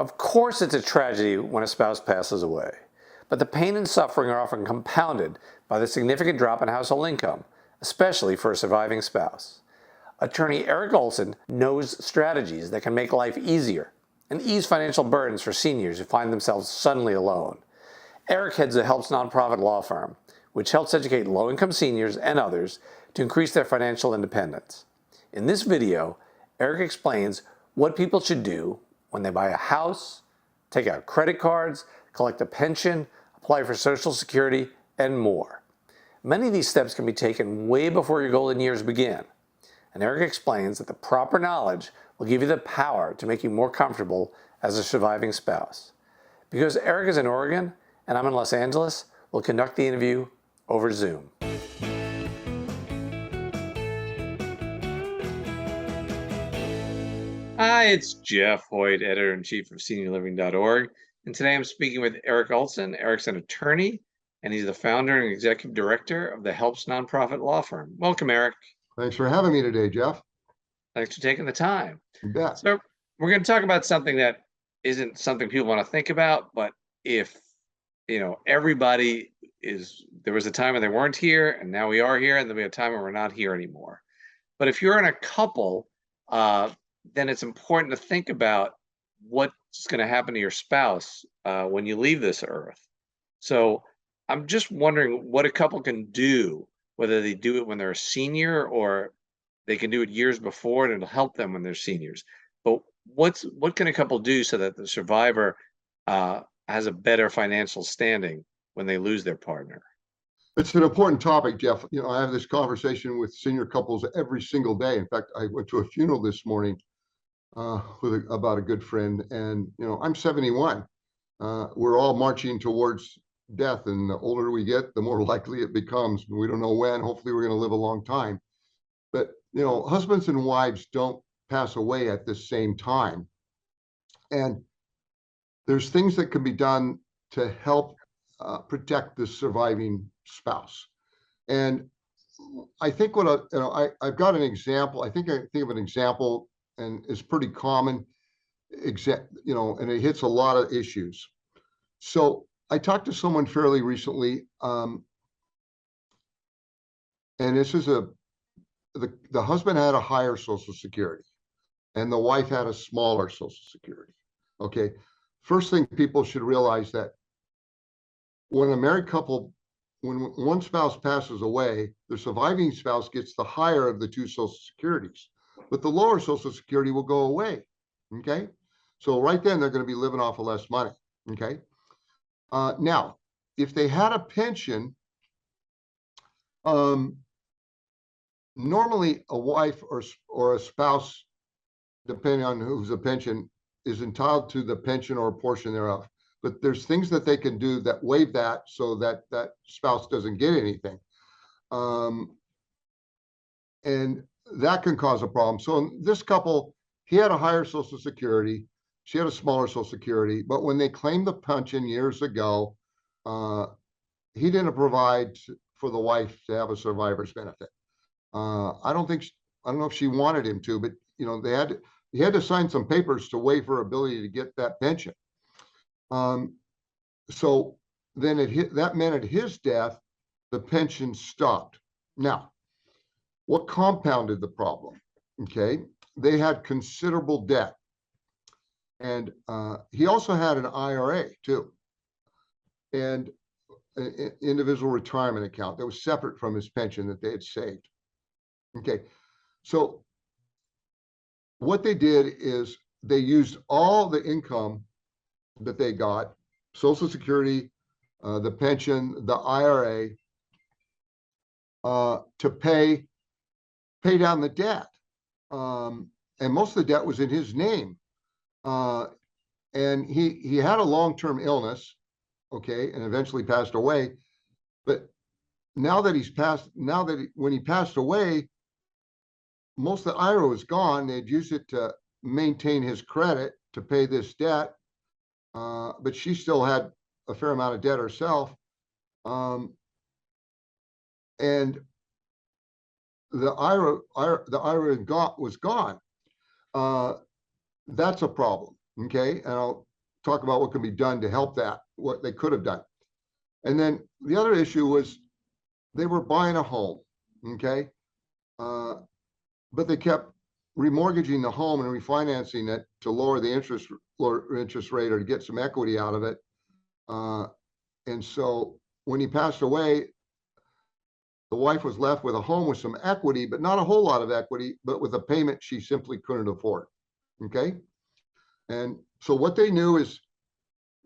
Of course, it's a tragedy when a spouse passes away, but the pain and suffering are often compounded by the significant drop in household income, especially for a surviving spouse. Attorney Eric Olsen knows strategies that can make life easier and ease financial burdens for seniors who find themselves suddenly alone. Eric heads a Helps nonprofit law firm, which helps educate low-income seniors and others to increase their financial independence. In this video, Eric explains what people should do when they buy a house, take out credit cards, collect a pension, apply for Social Security, and more. Many of these steps can be taken way before your golden years begin. And Eric explains that the proper knowledge will give you the power to make you more comfortable as a surviving spouse. Because Eric is in Oregon and I'm in Los Angeles, we'll conduct the interview over Zoom. Hi, it's Jeff Hoyt, Editor-in-Chief of SeniorLiving.Org, and today I'm speaking with Eric Olsen. Eric's an attorney, and he's the founder and executive director of the Helps nonprofit law firm. Welcome, Eric. Thanks for having me today, Jeff. Thanks for taking the time. You bet. So we're going to talk about something that isn't something people want to think about, but if, everybody there was a time when they weren't here, and now we are here, and there'll be a time when we're not here anymore. But if you're in a couple, then it's important to think about what's going to happen to your spouse when you leave this earth. So I'm just wondering what a couple can do, whether they do it when they're a senior or they can do it years before and it'll help them when they're seniors. But what can a couple do so that the survivor has a better financial standing when they lose their partner? It's an important topic, Jeff. I have this conversation with senior couples every single day. In fact, I went to a funeral this morning about a good friend, and I'm 71. We're all marching towards death, and the older we get, the more likely it becomes. We don't know when. Hopefully we're going to live a long time, but husbands and wives don't pass away at the same time, and there's things that can be done to help protect the surviving spouse. And I think I've got an example. I think of an example, and it's pretty common, and it hits a lot of issues. So I talked to someone fairly recently, and this is the husband had a higher Social Security, and the wife had a smaller Social Security. Okay, first thing people should realize that when a married couple, when one spouse passes away, the surviving spouse gets the higher of the two Social Securities, but the lower Social Security will go away. Okay, so right then they're going to be living off of less money. Okay, now if they had a pension, normally a wife or a spouse, depending on who's a pension, is entitled to the pension or a portion thereof. But there's things that they can do that waive that so that that spouse doesn't get anything. And that can cause a problem. So this couple, he had a higher Social Security, she had a smaller Social Security, but when they claimed the pension years ago, he didn't provide for the wife to have a survivor's benefit. I don't know if she wanted him to, but he had to sign some papers to waive her ability to get that pension. So then that meant at his death, the pension stopped. Now, what compounded the problem? Okay, they had considerable debt, and he also had an IRA too, and an individual retirement account that was separate from his pension that they had saved. Okay, so what they did is they used all the income that they got, Social Security, the pension, the IRA, to pay down the debt. And most of the debt was in his name. And he had a long-term illness, okay, and eventually passed away. But now that when he passed away, most of the IRA was gone. They'd used it to maintain his credit to pay this debt. But she still had a fair amount of debt herself. And the IRA was gone. That's a problem. Okay. And talk about what can be done to help that, what they could have done. And then the other issue was they were buying a home, okay? But they kept remortgaging the home and refinancing it to lower the interest rate or to get some equity out of it. And so when he passed away, the wife was left with a home with some equity, but not a whole lot of equity, but with a payment she simply couldn't afford. Okay. And so what they knew is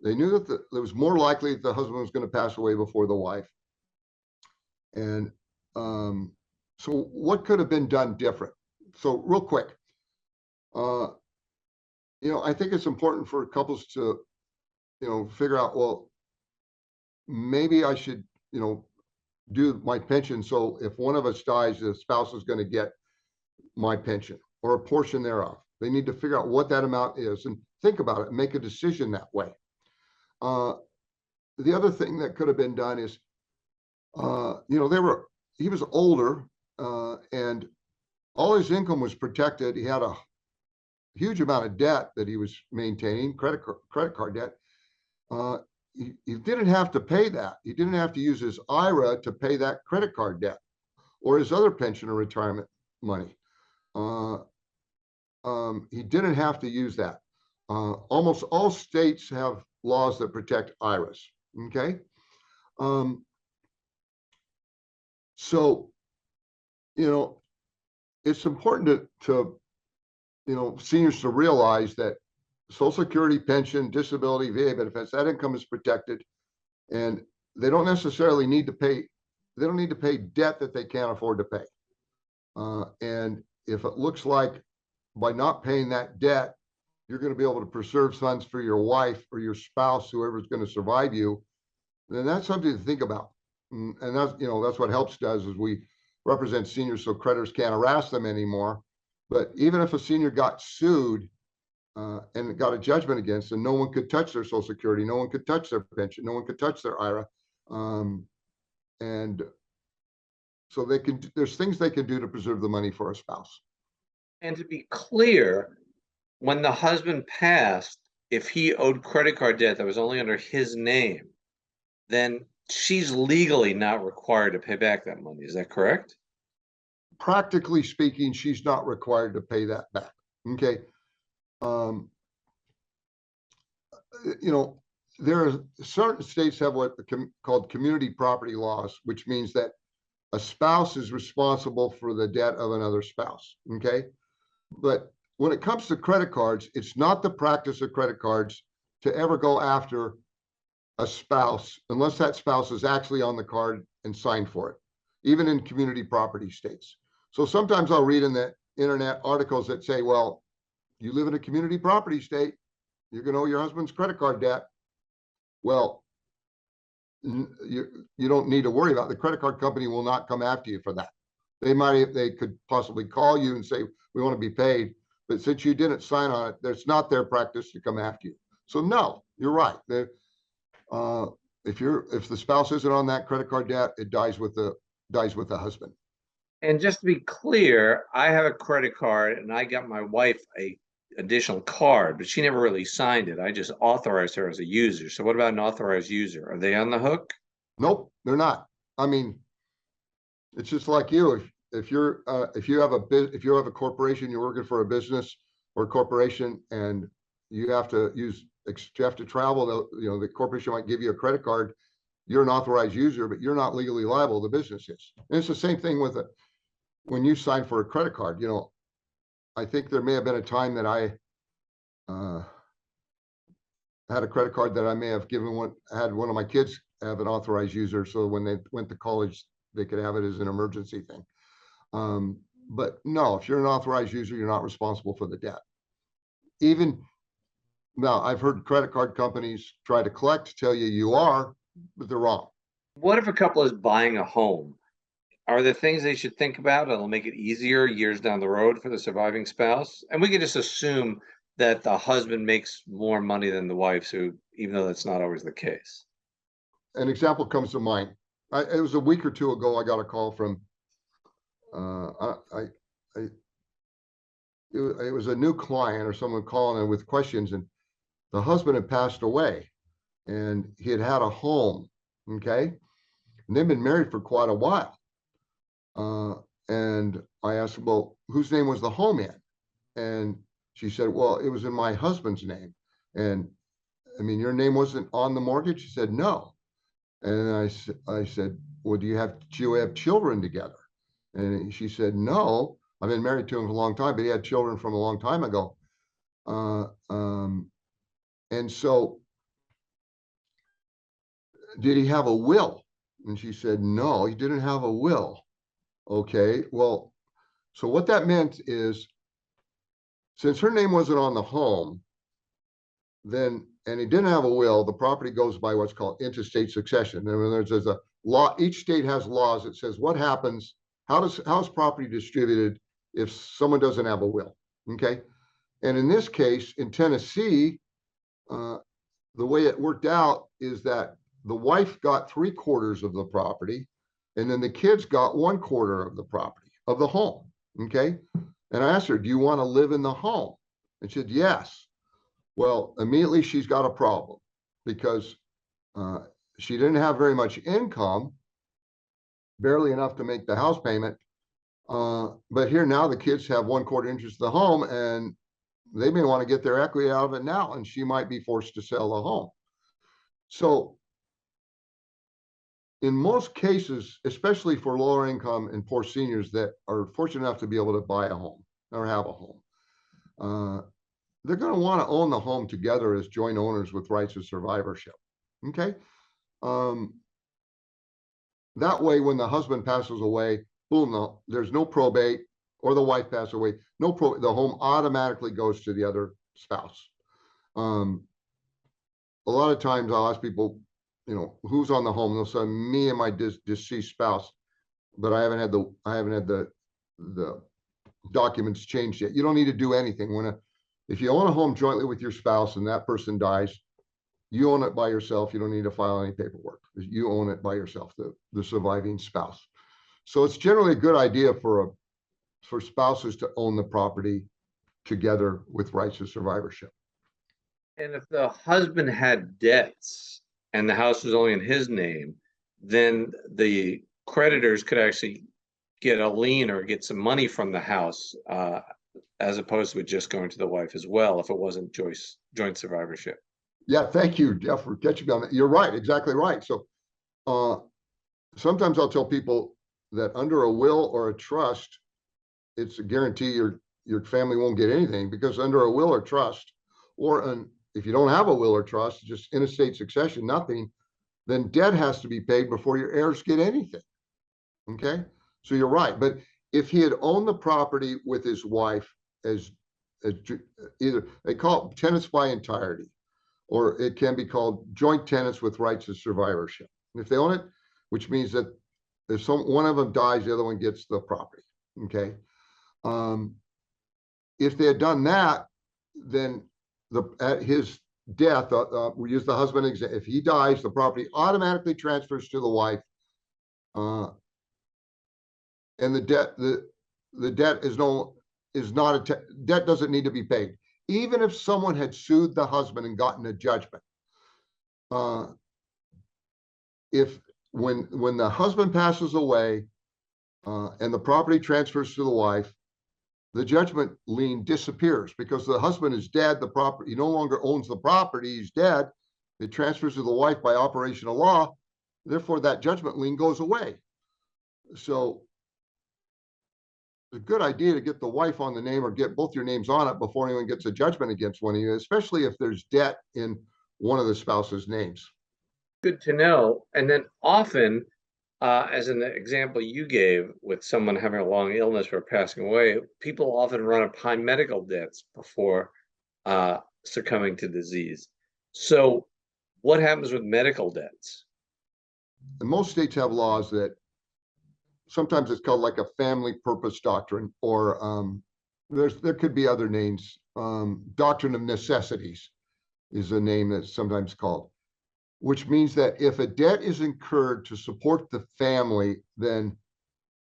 they knew that it was more likely that the husband was going to pass away before the wife. And so what could have been done different? So real quick, I think it's important for couples to, figure out, well, maybe I should, do my pension. So if one of us dies, the spouse is going to get my pension or a portion thereof. They need to figure out what that amount is and think about it and make a decision that way. The other thing that could have been done is, he was older and all his income was protected. He had a huge amount of debt that he was maintaining, credit card debt. He didn't have to pay that. He didn't have to use his IRA to pay that credit card debt or his other pension or retirement money. He didn't have to use that. Almost all states have laws that protect IRAs. Okay. So, it's important to seniors to realize that Social Security, pension, disability, VA benefits, that income is protected, and they don't necessarily need to pay. They don't need to pay debt that they can't afford to pay. And if it looks like by not paying that debt, you're going to be able to preserve funds for your wife or your spouse, whoever's going to survive you, then that's something to think about. And that's what HELPS does, is we represent seniors so creditors can't harass them anymore. But even if a senior got sued and got a judgment against them, no one could touch their Social Security, no one could touch their pension, no one could touch their IRA. And so there's things they can do to preserve the money for a spouse. And to be clear, when the husband passed, if he owed credit card debt that was only under his name, then she's legally not required to pay back that money. Is that correct? Practically speaking, she's not required to pay that back. Okay. There are certain states have what called community property laws, which means that a spouse is responsible for the debt of another spouse. Okay. But when it comes to credit cards, it's not the practice of credit cards to ever go after a spouse unless that spouse is actually on the card and signed for it, even in community property states. So sometimes I'll read in the internet articles that say, well, you live in a community property state, you're going to owe your husband's credit card debt. Well, you don't need to worry about it. The credit card company will not come after you for that. They could possibly call you and say, we want to be paid. But since you didn't sign on it, it's not their practice to come after you. So no, you're right. If the spouse isn't on that credit card debt, it dies with the husband. And just to be clear, I have a credit card and I got my wife a additional card, but she never really signed it. I just authorized her as a user. So what about an authorized user? Are they on the hook? Nope, they're not. I mean, it's just like you. If you have a corporation, you're working for a business or a corporation, and you have to travel. The corporation might give you a credit card. You're an authorized user, but you're not legally liable. The business is. And it's the same thing with when you sign for a credit card. I think there may have been a time that I had a credit card that I may have had one of my kids have an authorized user, so when they went to college, they could have it as an emergency thing. But no, if you're an authorized user, you're not responsible for the debt. Even now, I've heard credit card companies try to tell you are, but they're wrong. What if a couple is buying a home? Are there things they should think about that'll make it easier years down the road for the surviving spouse? And we can just assume that the husband makes more money than the wife, so even though that's not always the case. An example comes to mind. It was a week or two ago, I got a call from it was a new client or someone calling in with questions, and the husband had passed away and he had had a home, okay? And they've been married for quite a while. And I asked her, well, whose name was the home in? And she said, well, it was in my husband's name. And I mean, your name wasn't on the mortgage? She said, no. And I said, well, do you have children together? And she said, no, I've been married to him for a long time, but he had children from a long time ago. And so did he have a will? And she said, no, he didn't have a will. Okay, well, so what that meant is, since her name wasn't on the home, then, and he didn't have a will, the property goes by what's called intestate succession. And there's a law, each state has laws that says what happens, how's property distributed if someone doesn't have a will, okay? And in this case, in Tennessee, the way it worked out is that the wife got 3/4 of the property, and then the kids got 1/4 of the property, of the home, okay? And I asked her, do you want to live in the home? And she said, yes. Well, immediately she's got a problem because she didn't have very much income, barely enough to make the house payment. But here now the kids have 1/4 interest in the home, and they may want to get their equity out of it now, and she might be forced to sell the home. So in most cases, especially for lower income and poor seniors that are fortunate enough to be able to buy a home or have a home, they're going to want to own the home together as joint owners with rights of survivorship. Okay. That way, when the husband passes away, boom, there's no probate, or the wife passes away, the home automatically goes to the other spouse. A lot of times I'll ask people, you know, who's on the home? And they'll say me and my deceased spouse, but I haven't had the documents changed yet. You don't need to do anything. If you own a home jointly with your spouse and that person dies, you own it by yourself. You don't need to file any paperwork. You own it by yourself, the surviving spouse. So it's generally a good idea for spouses to own the property together with rights of survivorship. And if the husband had debts and the house was only in his name, then the creditors could actually get a lien or get some money from the house, as opposed to it just going to the wife as well, if it wasn't joint survivorship. Yeah, thank you, Jeff, for catching me on that. You're right, exactly right. So sometimes I'll tell people that under a will or a trust, it's a guarantee your family won't get anything, because under a will or trust, or if you don't have a will or trust, just intestate succession, nothing, then debt has to be paid before your heirs get anything. Okay, so you're right. But if he had owned the property with his wife as either, they call it tenants by entirety, or it can be called joint tenants with rights of survivorship. And if they own it, which means that if one of them dies, the other one gets the property. Okay. If they had done that, then at his death, we use the husband example. If he dies, the property automatically transfers to the wife, and the debt debt doesn't need to be paid. Even if someone had sued the husband and gotten a judgment, when the husband passes away and the property transfers to the wife, the judgment lien disappears because the husband is dead. The property, he no longer owns the property. He's dead. It transfers to the wife by operation of law. Therefore, that judgment lien goes away. So it's a good idea to get the wife on the name or get both your names on it before anyone gets a judgment against one of you, especially if there's debt in one of the spouse's names. Good to know. And then often, as an example you gave with someone having a long illness or passing away, people often run up high medical debts before succumbing to disease. So what happens with medical debts? And most states have laws that sometimes it's called like a family purpose doctrine, or there could be other names. Doctrine of Necessities is a name that's sometimes called, which means that if a debt is incurred to support the family, then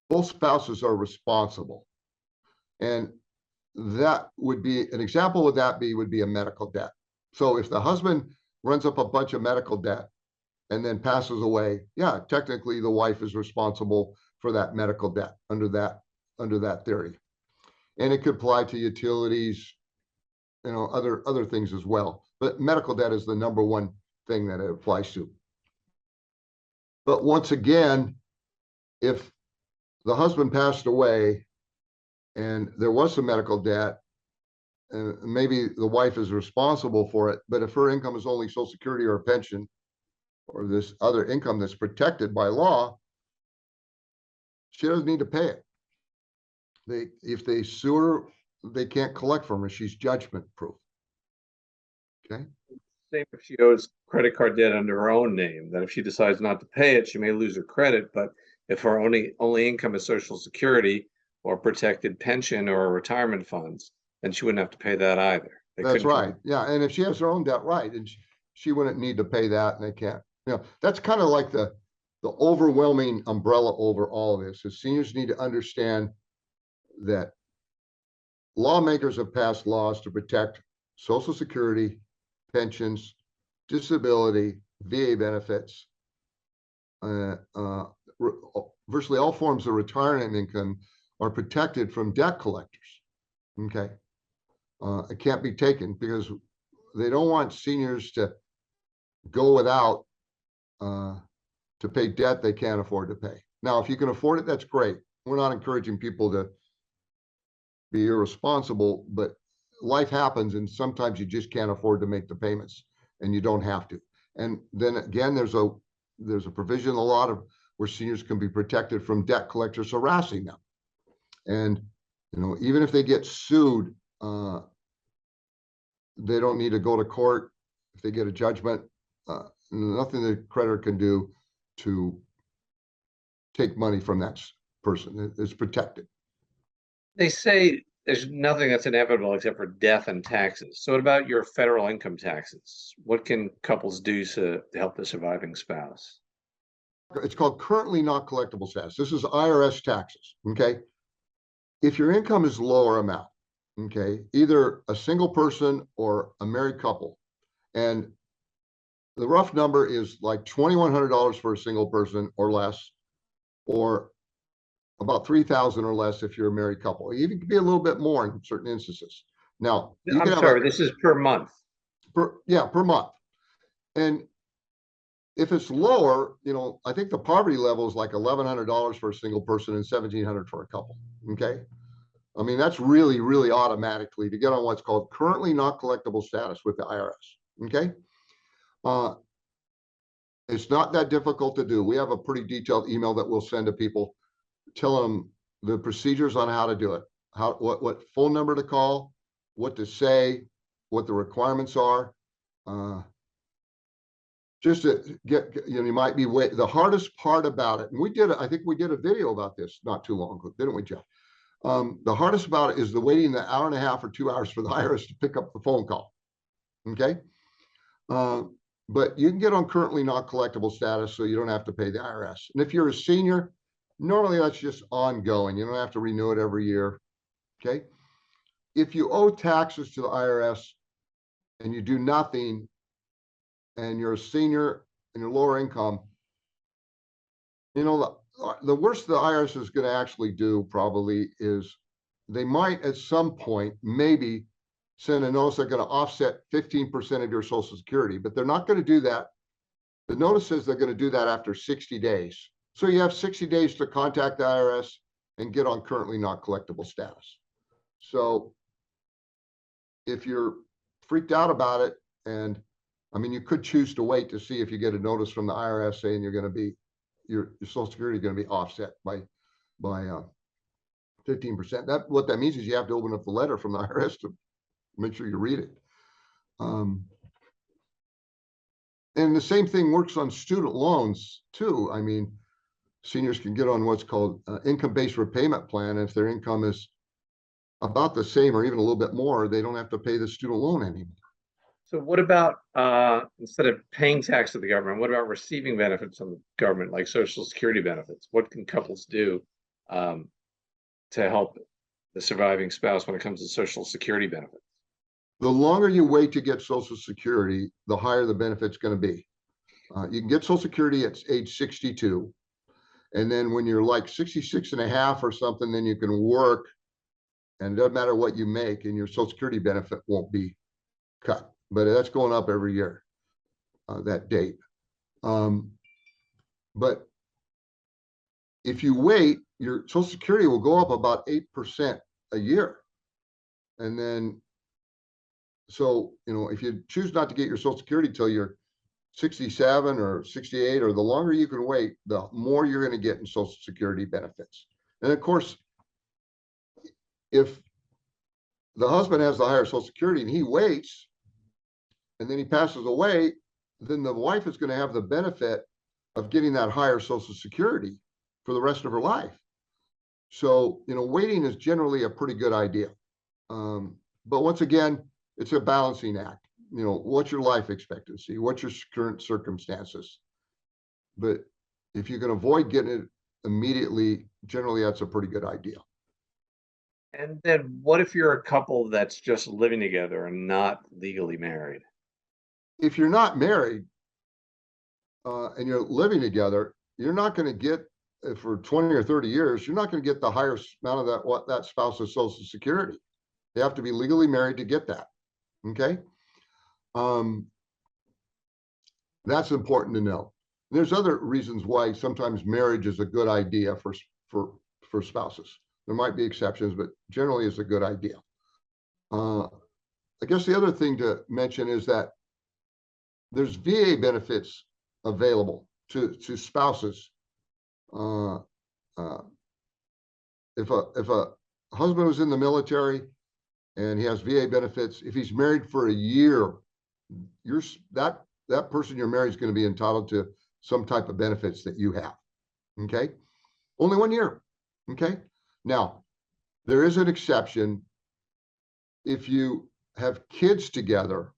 both spouses are responsible. And that would be an example would be a medical debt. So if the husband runs up a bunch of medical debt and then passes away, yeah, technically the wife is responsible for that medical debt under that theory. And it could apply to utilities, other things as well. But medical debt is the number one thing that it applies to. But once again, if the husband passed away and there was some medical debt, and maybe the wife is responsible for it, but if her income is only Social Security or a pension or this other income that's protected by law, she doesn't need to pay it. If they sue her, they can't collect from her. She's judgment proof. Okay. Same if she owes credit card debt under her own name, that if she decides not to pay it, she may lose her credit. But if her only income is Social Security or protected pension or retirement funds, then she wouldn't have to pay that either. That's right. Yeah. And if she has her own debt, right, and she wouldn't need to pay that, and they can't. That's kind of like the overwhelming umbrella over all of this is seniors need to understand that lawmakers have passed laws to protect Social Security, pensions, disability, VA benefits, virtually all forms of retirement income are protected from debt collectors. Okay. It can't be taken because they don't want seniors to go without to pay debt they can't afford to pay. Now, if you can afford it, that's great. We're not encouraging people to be irresponsible, but life happens and sometimes you just can't afford to make the payments and you don't have to. And then again, there's a provision in the law where seniors can be protected from debt collectors harassing them. And even if they get sued, they don't need to go to court. If they get a judgment, nothing the creditor can do to take money from that person. It's protected. They say there's nothing that's inevitable except for death and taxes. So what about your federal income taxes? What can couples do to help the surviving spouse? It's called currently not collectible status. This is IRS taxes. Okay. If your income is lower amount, okay, either a single person or a married couple, and the rough number is like $2,100 for a single person or less, or about $3,000 or less if you're a married couple. It even could be a little bit more in certain instances. Now, I'm sorry, this is per month. Per month. And if it's lower, I think the poverty level is like $1,100 for a single person and $1,700 for a couple. Okay. I mean, that's really, really automatically to get on what's called currently not collectible status with the IRS. Okay. It's not that difficult to do. We have a pretty detailed email that we'll send to people, tell them the procedures on how to do it, what phone number to call, what to say, what the requirements are. Just to get, you might be the hardest part about it. And I think we did a video about this not too long ago, didn't we, Jeff? The hardest about it is the waiting the hour and a half or 2 hours for the IRS to pick up the phone call. Okay. But you can get on currently not collectible status so you don't have to pay the IRS. And if you're a senior, normally that's just ongoing. You don't have to renew it every year. Okay. If you owe taxes to the IRS and you do nothing and you're a senior and you're lower income, the worst the IRS is going to actually do probably is they might at some point maybe send a notice they're going to offset 15% of your Social Security, but they're not going to do that. The notice says they're going to do that after 60 days. So you have 60 days to contact the IRS and get on currently not collectible status. So if you're freaked out about it, and I mean, you could choose to wait to see if you get a notice from the IRS saying you're going to be, your Social Security is going to be offset by 15%. What that means is you have to open up the letter from the IRS to make sure you read it. And the same thing works on student loans too. I mean, seniors can get on what's called income-based repayment plan. If their income is about the same or even a little bit more, they don't have to pay the student loan anymore. So what about, instead of paying tax to the government, what about receiving benefits from the government, like Social Security benefits? What can couples do to help the surviving spouse when it comes to Social Security benefits? the longer you wait to get Social Security, the higher the benefit's going to be. You can get Social Security at age 62. And then when you're like 66 and a half or something, then you can work, and it doesn't matter what you make, and your Social Security benefit won't be cut. But that's going up every year, that date. But if you wait, your Social Security will go up about 8% a year. And then, so, if you choose not to get your Social Security till you're 67 or 68, or the longer you can wait, the more you're going to get in Social Security benefits. And of course, if the husband has the higher Social Security and he waits, and then he passes away, then the wife is going to have the benefit of getting that higher Social Security for the rest of her life. So, waiting is generally a pretty good idea. But once again, it's a balancing act. What's your life expectancy? What's your current circumstances? But if you can avoid getting it immediately, generally that's a pretty good idea. And then what if you're a couple that's just living together and not legally married? If you're not married and you're living together, you're not going to get, for 20 or 30 years, you're not going to get the higher amount of that spouse's Social Security. They have to be legally married to get that. Okay. That's important to know. There's other reasons why sometimes marriage is a good idea for spouses. There might be exceptions, but generally it's a good idea. I guess the other thing to mention is that there's VA benefits available to spouses. If a husband was in the military and he has VA benefits, if he's married for a year, that person you're married is going to be entitled to some type of benefits that you have. Okay, only 1 year. Okay, now there is an exception. If you have kids together,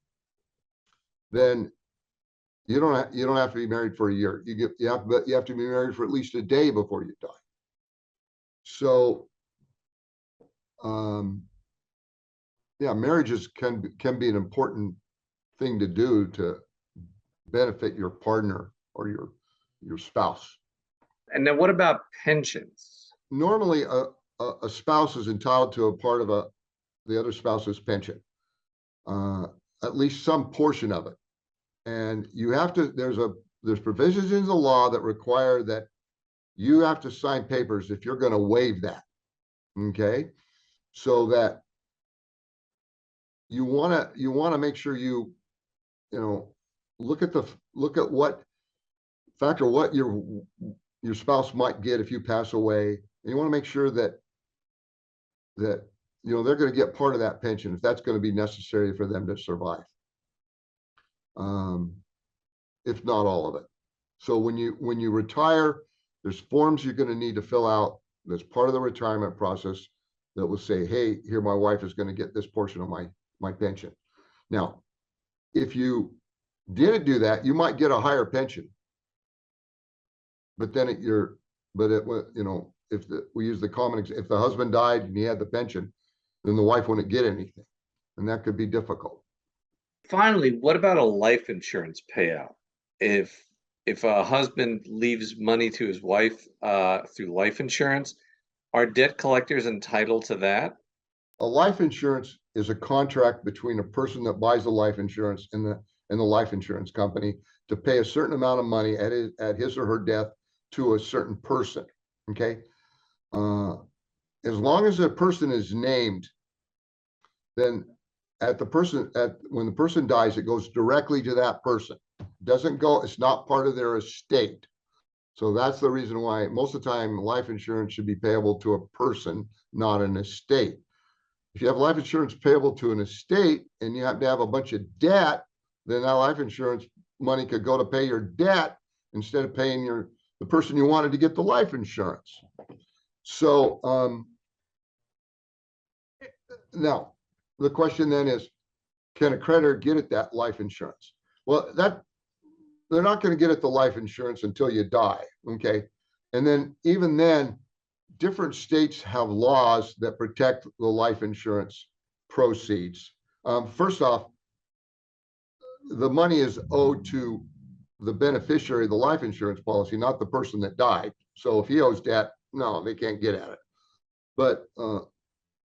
then you don't have to be married for a year. You have to be married for at least a day before you die. So, yeah, marriages can be an important thing to do to benefit your partner or your spouse. And then what about pensions? Normally, a spouse is entitled to a part of the other spouse's pension, at least some portion of it. And you have to, there's provisions in the law that require that you have to sign papers if you're going to waive that. Okay, so that you want to make sure you look at what your spouse might get if you pass away, and you want to make sure that they're going to get part of that pension if that's going to be necessary for them to survive, if not all of it. So when you retire, there's forms you're going to need to fill out that's part of the retirement process that will say, hey, here, my wife is going to get this portion of my pension. Now, if you didn't do that, you might get a higher pension, but then if we use the common, if the husband died and he had the pension, then the wife wouldn't get anything, and that could be difficult. Finally, what about a life insurance payout? If a husband leaves money to his wife through life insurance, are debt collectors entitled to that? A life insurance is a contract between a person that buys the life insurance and the life insurance company to pay a certain amount of money at his or her death to a certain person. Okay, as long as a person is named, then when the person dies, it goes directly to that person. Doesn't go, it's not part of their estate. So that's the reason why most of the time life insurance should be payable to a person, not an estate. If you have life insurance payable to an estate and you happen to have a bunch of debt, then that life insurance money could go to pay your debt instead of paying the person you wanted to get the life insurance. So now the question then is, can a creditor get at that life insurance? Well, they're not going to get at the life insurance until you die. Okay, and then even then, different states have laws that protect the life insurance proceeds. First off, the money is owed to the beneficiary of the life insurance policy, not the person that died. So if he owes debt, no, they can't get at it. But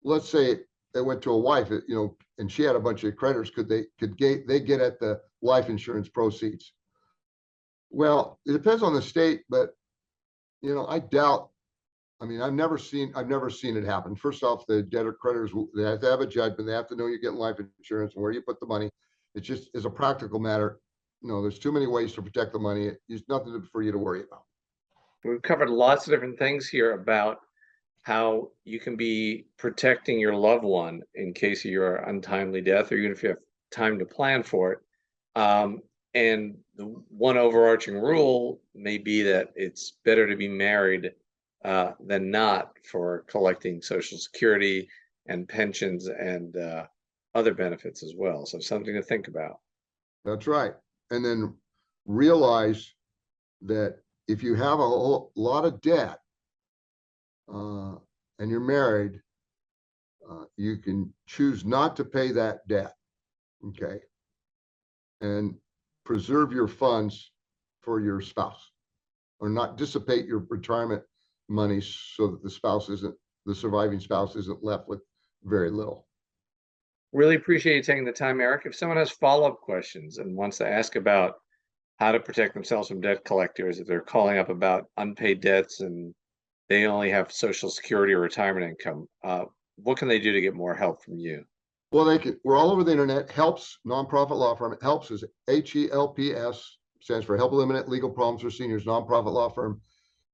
let's say they went to a wife, and she had a bunch of creditors. Could they get at the life insurance proceeds? Well, it depends on the state, but I doubt. I mean, I've never seen it happen. First off, the debtor creditors, they have to have a judgment. They have to know you're getting life insurance and where you put the money. It just is a practical matter. There's too many ways to protect the money. There's nothing for you to worry about. We've covered lots of different things here about how you can be protecting your loved one in case of your untimely death, or even if you have time to plan for it. And the one overarching rule may be that it's better to be married than not for collecting Social Security and pensions and other benefits as well. So something to think about. That's right. And then realize that if you have a whole lot of debt and you're married, you can choose not to pay that debt, okay? And preserve your funds for your spouse, or not dissipate your retirement money so that the surviving spouse isn't left with very little. Really appreciate you taking the time, Eric. If someone has follow-up questions and wants to ask about how to protect themselves from debt collectors, if they're calling up about unpaid debts and they only have Social Security or retirement income, what can they do to get more help from you? Well, we're all over the internet. HELPS, nonprofit law firm. HELPS is HELPS, stands for Help Eliminate Legal Problems for Seniors, nonprofit law firm.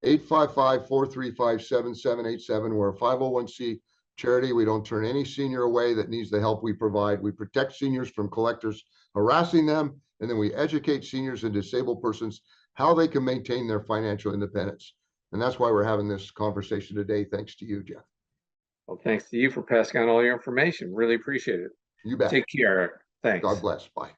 855-435-7787. We're a 501c charity. We don't turn any senior away that needs the help we provide. We protect seniors from collectors harassing them, and then we educate seniors and disabled persons how they can maintain their financial independence. And that's why we're having this conversation today. Thanks to you, Jeff. Well, thanks to you for passing on all your information. Really appreciate it. You bet. Take care, Eric. Thanks. God bless. Bye.